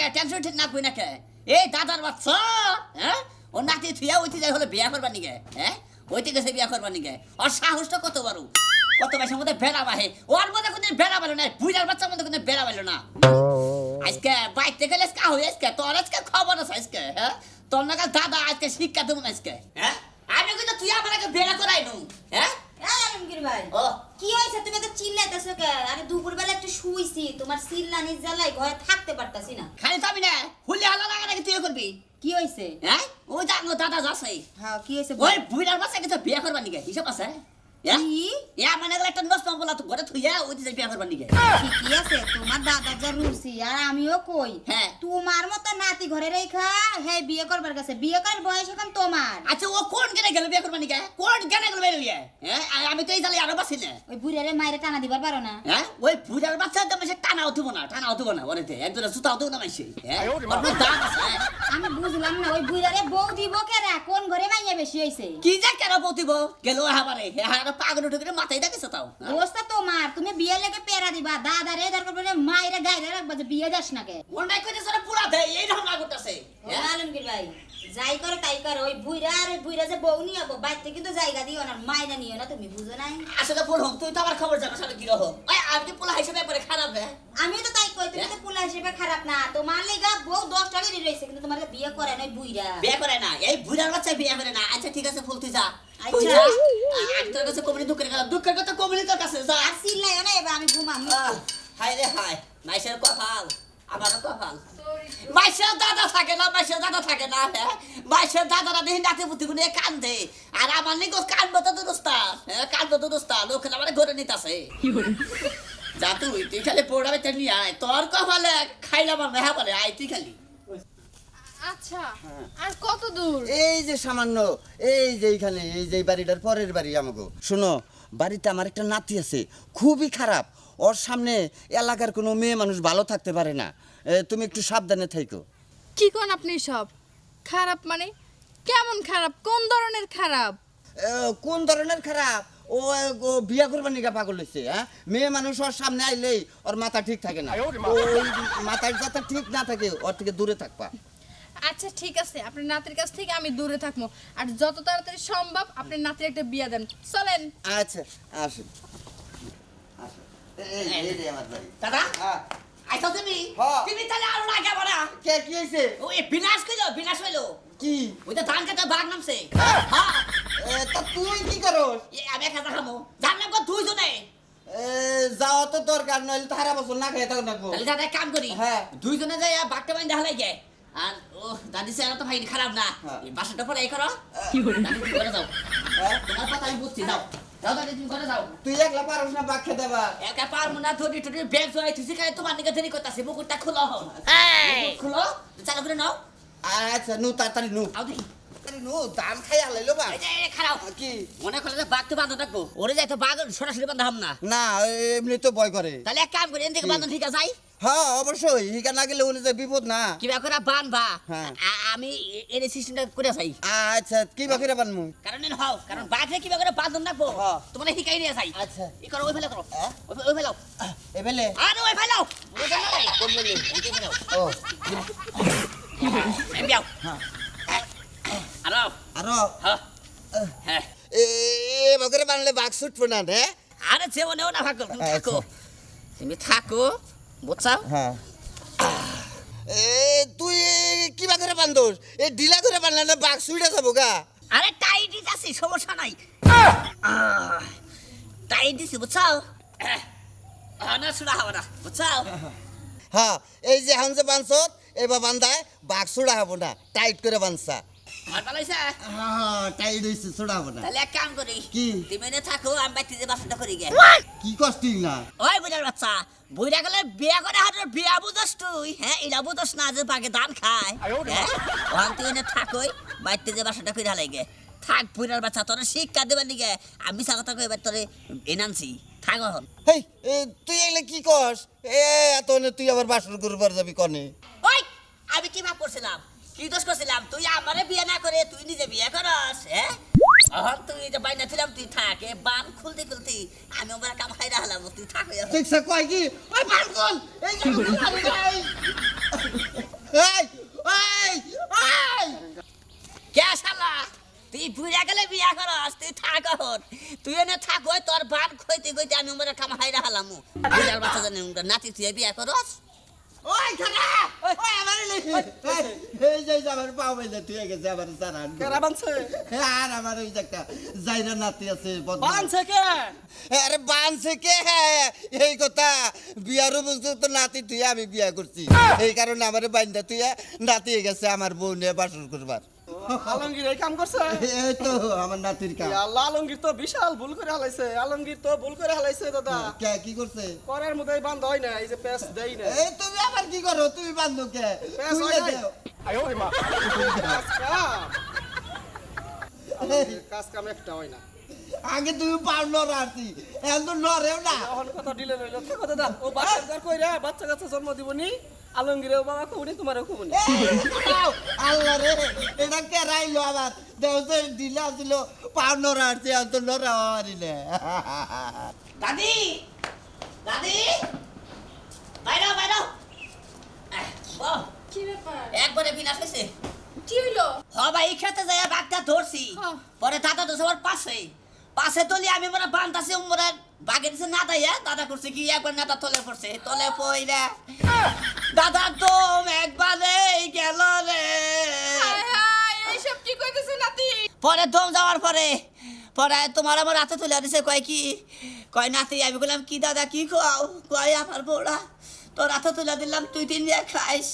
কে tension ঠিক না কই না কে এই দাদার বাচ্চা হ্যাঁ ও নাতি থিয়া ওইতে যাই হলো বিয়া করবার নিগে হ্যাঁ ওইতে গেছে বিয়া করবার নিগে আর সাহসটা কত বড় কত মাসের মধ্যে বেড়া বাহে ওর মধ্যে কোনো বেড়া বালো না বুইড়ার বাচ্চার মধ্যে কোনো বেড়া বালো না আজকে বাইতে গেলে কা হই আজকে তোর আজকে খবর আছে আজকে হ্যাঁ তোর নাগাল দাদা আজকে শিক্ষা দেবো আজকে হ্যাঁ আমি কিন্তু তুই আমার আগে বেড়া করাই নু হ্যাঁ আলমগীর ভাই ও কি হইছে তুমি তো চিল্লাইতেছো কে আরে দুপুর বেলা একটু শুইছি তোমার চিল্লানি জ্বালাই ঘরে থাকতে পারতাছি না খালি তো আমি না হুলি হালা লাগা নাকি তুই করবি কি হইছে হ্যাঁ ওই জানো দাদা যাচ্ছে হ্যাঁ কি হইছে ওই বুইড়ার বাচ্চা কিন্তু বিয়া করবার নিগে হিসাব আছে কি ইয়া মানে একটা নষ্ট বলা তো ঘরে থুইয়া ওই যে বিয়া করবার নিগে ঠিকই আছে তোমার দাদা যা রুচি আর আমিও কই হ্যাঁ তোমার মতো নাতি ঘরে রেখা হে বিয়ে করবার কাছে বিয়ে করার বয়স এখন তোমার আচ্ছা ও কোন গেনে গেল বিয়া করবার নিগে কোন গেনে গেল বেরিয়ে হ্যাঁ আমি তো এই জালে আরো বাসি না ওই বুড়ারে মাইরে টানা দিবার পারো না হ্যাঁ ওই বুইড়ার বাচ্চা তো মেশে টানা উঠবো না ওরেতে একজন জুতা উঠবো না মাইছে হ্যাঁ ওর দাম আছে আমি বুঝলাম না ওই বুড়ারে বউ দিব কেরা কোন ঘরে মাইয়া বেশি হইছে কি যা কেন বতিব গেল হাবারে হ্যাঁ পাগল উঠে করে মাথায় দেখেছ তাও দোস্ত তোমার তুমি বিয়ে লেগে পেরা দিবা দাদারে দরকার পড়লে মাইরে গাইরে রাখবা যে বিয়ে যাস না কে ওন্ডাই কইতে সরে পুরা দেয় এই ঢংলা করতেছে আলমগীর ভাই যাই করে তাই করে ওই বুইরা আর ওই বুইরা যে বউ নিয়ে যাবো বাইতে কিন্তু জায়গা দিও না মাইনা নিও না তুমি বুঝো নাই আসলে বল হোক তুই তো আমার খবর জানাস আমি কি রকম ওই আমি কি পোলা হিসেবে পরে খারাপ রে আমি তো তাই কই তুমি তো পোলা হিসেবে খারাপ না তোমার লেগা বউ 10 টাকা দিয়ে রইছে কিন্তু তোমার বিয়ে করে না ওই বুইরা বিয়ে করে না এই বুড়ার বাচ্চা বিয়ে করে না আচ্ছা ঠিক আছে ফুল তুই যা আচ্ছা আমি তোর কাছে কমিনি দুঃখের কথা কমিনি তোর কাছে যা আর চিল্লাই না এবার আমি ঘুমাম হাই রে হাই মাইশের কপাল আমার কপাল মাইশের দাদা থাকে না হ্যাঁ মাইশের দাদারা দেখি নাতি পুতি গুনে কান্দে আর আমার নিগো কানবো তো দুরস্তা হ্যাঁ কানবো তো দুরস্তা লোক আমার ঘরে নিতাছে যা তুই খালি পড়াবে তেমনি আয় তোর কপালে খাইলাম আমার মেহা বলে আয় তুই খালি আচ্ছা আর কত দূর এই যে সামান্য এই যে এইখানে এই যে বাড়িটার পরের বাড়ি আমাকে শোনো বাড়িতে আমার একটা নাতি আছে খুবই খারাপ ওর সামনে এলাকার কোনো মেয়ে মানুষ ভালো থাকতে পারে না তুমি একটু সাবধানে থাইকো কি কোন আপনি সব খারাপ মানে কেমন খারাপ কোন ধরনের খারাপ কোন ধরনের খারাপ ও ও বিয়া করবার নিকা পাগল হয়েছে হ্যাঁ মেয়ে মানুষ ওর সামনে আইলেই ওর মাথা ঠিক থাকে না ওই মাথার যাতে ঠিক না থাকে ওর থেকে দূরে থাকবা আচ্ছা ঠিক আছে আপনার নাতির কাছ থেকে আমি দূরে থাকবো আর যত তাড়াতাড়ি সম্ভব আপনার নাতির একটা বিয়া দেন চলেন আচ্ছা আসুন এই রে আমার বাড়ি দাদা হ্যাঁ আইছো তুমি হ্যাঁ। তুমি তাহলে আরো না যাবো না কে কি হয়েছে ওই বিনাশ হইলো কি ওই তো ধান কাটা বাঘ নামছে হ্যাঁ তা তুই কি করস আমি এক হাজার খামো ধান নামবো দুইজনে যাওয়া তো দরকার নইলে তো হারা বছর না খেয়ে থাকো থাকবো তাহলে দাদা এক কাম করি হ্যাঁ। দুইজনে যাই বাঘটা বাইন্দা হালাই যায় আর ও দাদি সে তো ভাই খারাপ না হ্যাঁ। এই বাসাটা পরে এই করো দাদি তুমি ঘরে যাও হ্যাঁ? তোমার কথা আমি বুঝছি যাও যাও দাদি তুমি ঘরে যাও তুই একলা পারস না বাঘ খেতে বা একা পারবো না ধরি টরি ব্যাগ জয় তুই খাই তোমার নিকে দেরি করতেছি মুকুটটা খুলো হো খুলো চালু করে নাও আচ্ছা নু তাড়াতাড়ি নু আও দেখি নু দাম খাই আলাইলো বা এই যে খারাপ কি মনে করলে যে বাঘ তো বাঁধন রাখবো ওরে যাই তো বাঘ সরাসরি বাঁধা হাম না না এমনি তো ভয় করে তাহলে এক কাম করি এন থেকে বাঁধন ঠিক আছে যাই হ্যাঁ অবশ্যই হিকা না গেলে উনি যে বিপদ না কিবা করে বানবা হ্যাঁ। আমি এর সিস্টেমটা করে চাই আচ্ছা কি বাকিরা বানমু কারণ এন হও কারণ বাঘে কিবা করে বাঁধন রাখবো হ্যাঁ। তোমার শিখাই নিয়ে যাই আচ্ছা ই করো ওই ফেলে করো হ্যাঁ? ওই ফেলাও এবেলে আরে ওই ফেলাও বুঝো না রে কোন বেলে এই যে ফেলাও ও এমবিয়াও হ্যাঁ আরো আরো হ্যাঁ হ্যাঁ এ বাকিরা বানলে বাঘ ছুটবো না রে আরে যেমনেও না ভাগ তুমি আচ্ছা। থাকো তুমি থাকো বুঝছাও হ্যাঁ এ তুই কি বাকিরা বান্ধোস এ ঢিলা করে বানলে না বাঘ ছুটে যাবো গা আরে টাইট আছে সমস্যা নাই টাইট দিছি বুঝছাও না শুনা হবে না বুঝছাও হ্যাঁ এই যে এখন যে বানছত এবার বান্ধায় বাঘ ছুড়া হবো না টাইট করে বানছা আর পালাইছে হ্যাঁ টাইট হয়েছে ছুড়া হবো না তাহলে এক কাম করি কি? তুমি এনে থাকো আমি বাইতে যে বাসনটা করি গে কি কষ্টিং না ওই বুড়ার বাচ্চা বুড়া গেলে বিয়া করে হাতের বিয়া বুঝস তুই হ্যাঁ এরা বুঝস না যে পাকে ধান খায় হ্যাঁ ওখান তুই এনে থাকোই বাইতে যে বাসনটা করে হালাই থাক বুড়ার বাচ্চা তোর শিক্ষা দেবার নিগে আমি কথা কই এবার তোরে এনানছি থাক এখন হেই তুই এগুলো কি কস এত তুই আবার বাসর করবার যাবি কনে ওই আমি কি ভাব করছিলাম কি দোষ করছিলাম তুই আমারে বিয়ে না করে তুই নিজে বিয়ে করস হ্যাঁ এখন তুই যে বাইনা ছিলাম তুই থাক এ বান খুলতে খুলতে আমি আমার কাম খাই রাখলাম তুই থাক দেখছ কয় কি ওই বাল কল এই তুই বুড়া গেলে বিয়া করস তুই থাক এখন তুই এনে থাক ওই তোর বান খইতে খইতে আমি উমরে কাম হাইরা হালামু বুড়ার বাচ্চা জানে নাতি তুই বিয়া করস ওই খানা ওই আমার এই যে আমার পাও বাইলে তুই গেছে আমার সারান কেরা বানছে আর আমার ওই যে একটা জাইরা নাতি আছে বানছে কে আরে বানছে কে এই কথা বিয়ারও বুঝতো তো নাতি তুই আমি বিয়া করছি এই কারণে আমার বাইন্দা তুই নাতি গেছে আমার বউ নিয়ে বাসর করবার আলমগীর এই কাম করছে এই তো আমার নাতির কাম আল্লাহ আলমগীর তো বিশাল ভুল করে হালাইছে আলমগীর তো ভুল করে হালাইছে দাদা কে কি করছে করার মধ্যে বান্ধ হয় না এই যে পেস দেই না এই তুমি আবার কি করো তুমি বান্ধব কে পেস তুই হয় নাই দাও। আয়ো মা কাজ কাম একটা হয় না আগে তুমি পার লড়াছি এখন তো লড়েও না এখন কথা দিলে রইল থাকো দাদা ও বাচ্চা ঘর কইরা বাচ্চা কাচ্চা জন্ম দিবনি আলমগীরেও বাবা খুবনি তোমারও খুবনি আল্লাহ রে এটা কে রাইলো আবার দেওসে দিলা ছিল পার লড়াছি এখন তো লড়া মারিলে দাদি দাদি বাইরে বাইরে কি ব্যাপার একবারে বিনা হয়েছে কি হইলো ভাই খেতে যায় বাঘটা ধরছি হ্যাঁ। পরে দাদা তো সবার পাশে পাশে তলি আমি মনে বান্তাছি উমরে বাঘের সে না দাইয়া দাদা করছে কি একবার নাটা তলে পড়ছে তলে পইরা দাদা তো একবারে গেল রে হায় হায় এইসব কি কইতেছে নাতি পরে দম যাওয়ার পরে পরে তোমার আমার রাতে তুলে দিছে কয় কি কয় নাতি আমি বললাম কি দাদা কি খাও কয় আমার বউরা তোর রাতে তুলে দিলাম তুই তিন দিয়ে খাইস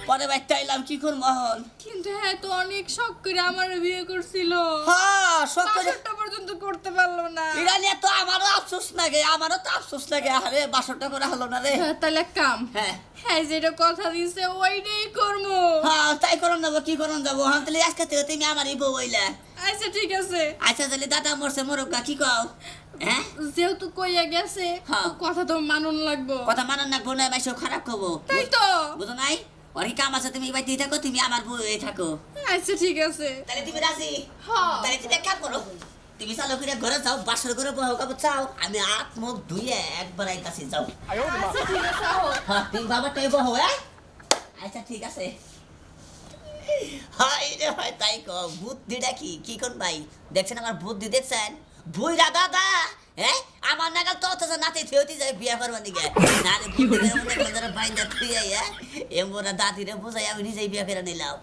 পরে বাইকটা এলাম কি কর মহল কিন্তু হ্যাঁ তো অনেক শখ করে আমার বিয়ে করছিল হ্যাঁ সব করে বাসরটা পর্যন্ত করতে পারলো না এটা নিয়ে তো আমারও আফসোস লাগে আমারও তো আফসোস লাগে আরে বাসরটা করে হলো না রে হ্যাঁ, তাহলে এক কাম হ্যাঁ হ্যাঁ যেটা কথা দিছে ওইটাই করবো হ্যাঁ তাই করুন যাবো কি করুন যাবো হ্যাঁ তাহলে আজকে থেকে তুমি আমারই বউ হইলা আচ্ছা ঠিক আছে আচ্ছা তাহলে দাদা মরছে মরুকা কি কও হ্যাঁ যেহেতু কইয়া গেছে হ্যাঁ। কথা তো মানন লাগবো কথা মানান না বোনা মাইসব খারাপ করবো তাই তো বুঝো নাই অনেক কাম আছে তুমি বাইতেই থাকো তুমি আমার বউ হয়ে থাকো আচ্ছা ঠিক আছে তাহলে তুমি রাজি হ্যাঁ তাহলে তুমি এক কাম করো তুমি চালু করে ঘরে যাও বাসর করে বউ কাপড় চাও আমি হাত মুখ ধুয়ে একবার আইতাছি যাও আচ্ছা ঠিক আছে আহো হ্যাঁ তুমি বাবা টাই বউ হ্যাঁ আচ্ছা ঠিক আছে হাই রে ভাই তাই কো বুদ্ধিটা কি কি কোন ভাই দেখছেন আমার বুদ্ধি দেখছেন বুইরা দাদা হ্যাঁ আমার নাগাল তো অথচ নাতে থেউতি যায় বিয়া করবার দিকে নারে বুদ্ধি করে মনে করে বাইন্দা থুই হ্যাঁ এমরা দাদিরে বুঝাই আমি নিজেই বিয়া করে নিলাম